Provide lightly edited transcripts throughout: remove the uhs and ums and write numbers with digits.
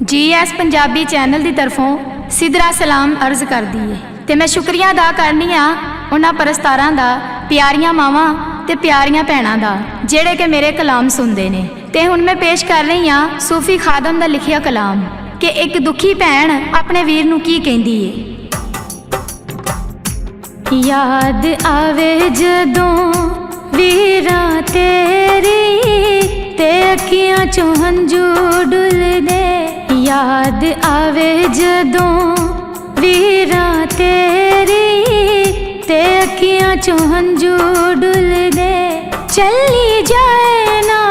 GS Punjabi channel की तरफों सिदरा सलाम अर्ज कर दी है तो मैं शुक्रिया अदा करनी हाँ उन्होंने परस्तारां दा, प्यारियां मावां ते प्यारियां भैणां दा जेड़े कि मेरे कलाम सुनते ने। ते हुण मैं पेश कर रही हाँ सूफी खादम दा लिखिया कलाम कि एक दुखी भैन अपने वीर नूं की कहंदी है। याद आवे जदों वीरा तेरी ते अखियां चों हंजू डुलदे। याद आवे जदों वीरा तेरी ते अखियां चों हंजू डुलदे। चली जाए ना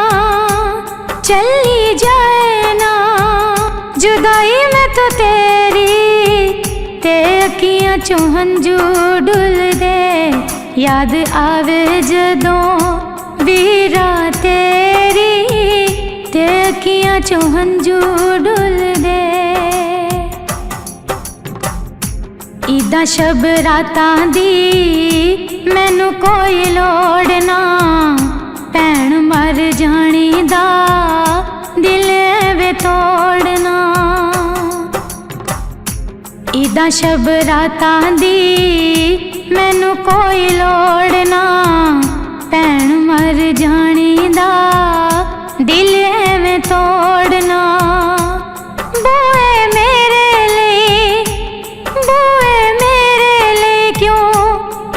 जुदाई में तो तेरी ते अखियां चों हंजू डुलदे। याद आवे जदों वीरा तेरी ते अखियां चों हंजू डुलदे। इदा शब रातां दी मैनू कोई लोड़ ना, भैन मर जानी दा दिल वे तोड़ना। इदा शब रातां दी मैनू कोई लोड़ ना, भैन मर जानी दा दिल एवें तोड़ना। बोए मेरे लिए क्यों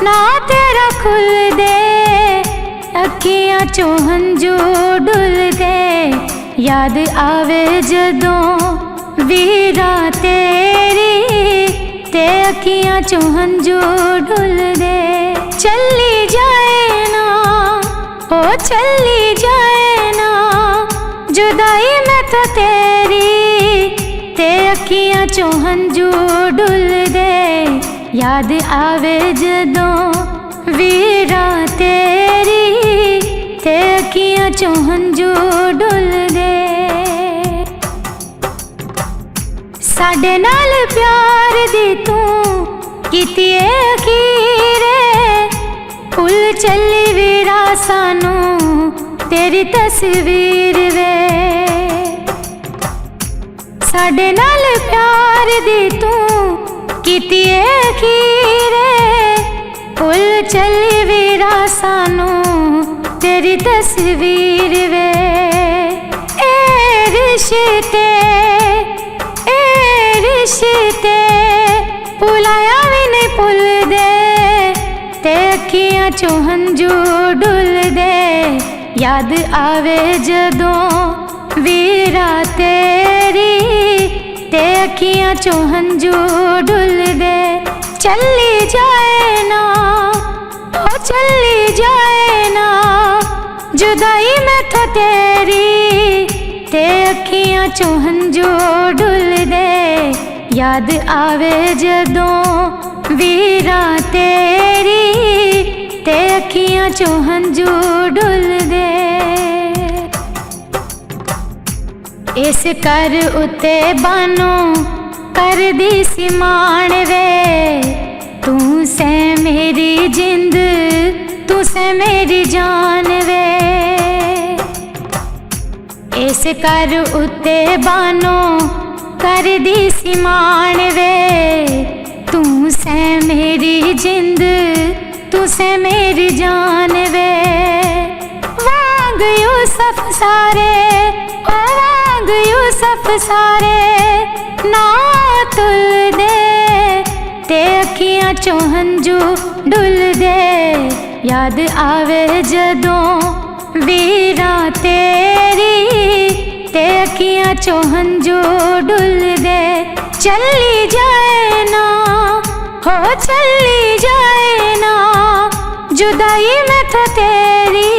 ना तेरा खुल दे। अखियां चों हंजू डुलदे। याद आवे जदों वीरा तेरी ते अखियां चों हंजू डुलदे। चली जाए ना ओ चली जाए ना जुदाई में तो तेरी ते अखियां चों हंजू डुलदे। याद आवे जदों वीरा तेरी ते अखियां चों हंजू डुलदे। साडे नाल प्यार दी तू कीती अखीरे, भुल चली वीरा सानू तेरी तस्वीर वे। साडे नाल प्यार दी तू कीती अखीरे, भुल चली वीरा सानू तेरी तस्वीर वे। रिश्ते भुलाया भी नहीं भुल दे ते अखियां चों हंजू डुलदे। याद आवे जदों वीरा तेरी ते अखियां चों हंजू डुलदे। चली जाए ना ओ चली जाए ना जुदाई में तो तेरी ते अखियां चों हंजू डुलदे। याद आवे जदों वीरा तेरी ते अखियां चों हंजू डुलदे। इस कर उते बानो कर दी सी मान वे। तू से मेरी जिंद तू से मेरी जान वे। इस कर उते बानो कर दी सी मान वे। तू से मेरी जिंद तू से मेरी जान वे। वांग यूसुफ सारे ओ वांग यूसुफ सारे ना तुल दे ते अखियां चों हंजू डुलदे। याद आवे जदों वीरा तेरी ते अखियां चों हंजू डुलदे। चली जाए ना हो चली जाए ना जुदाई में तो तेरी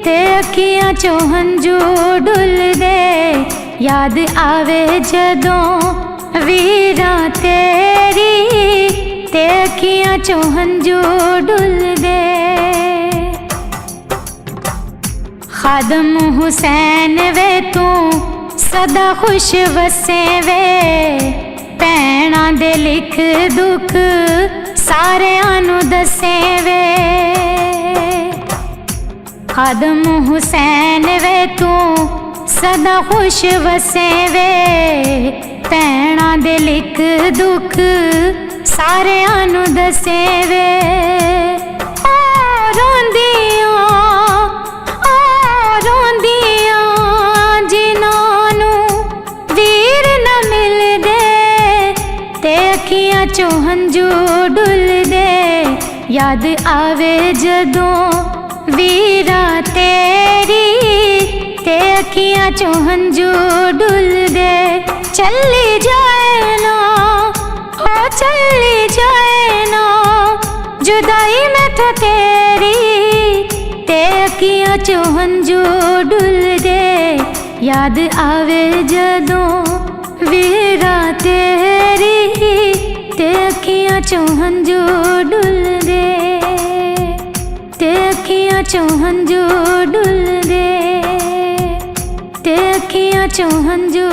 ते अखियां चों हंजू डुलदे। याद आवे जदों वीरा तेरी ते अखियां चों हंजू डुलदे। खादम हुसैन वे तू सदा खुश वसे वे। भैणां दे लिख दुख सारियां नू दसे वे। खादम हुसैन वे तू सदा खुश वसे वे भैणां दे लिख दुख सारियां नू दसे वे जिन्हां नू वीर न मिलदे ते अखियां चों हंजू डुलदे याद आवे जदों वीरा तेरी ते अखियां चों हंजू डुलदे चली जाए ना ओ चली जाए ना जुदाई में तो तेरी ते अखियां चों हंजू डुलदे याद आवे जदों वीरा तेरी ते अखियां चों हंजू डुलदे ते अखियां चों हंजू डुलदे ते अखियां चों हंजू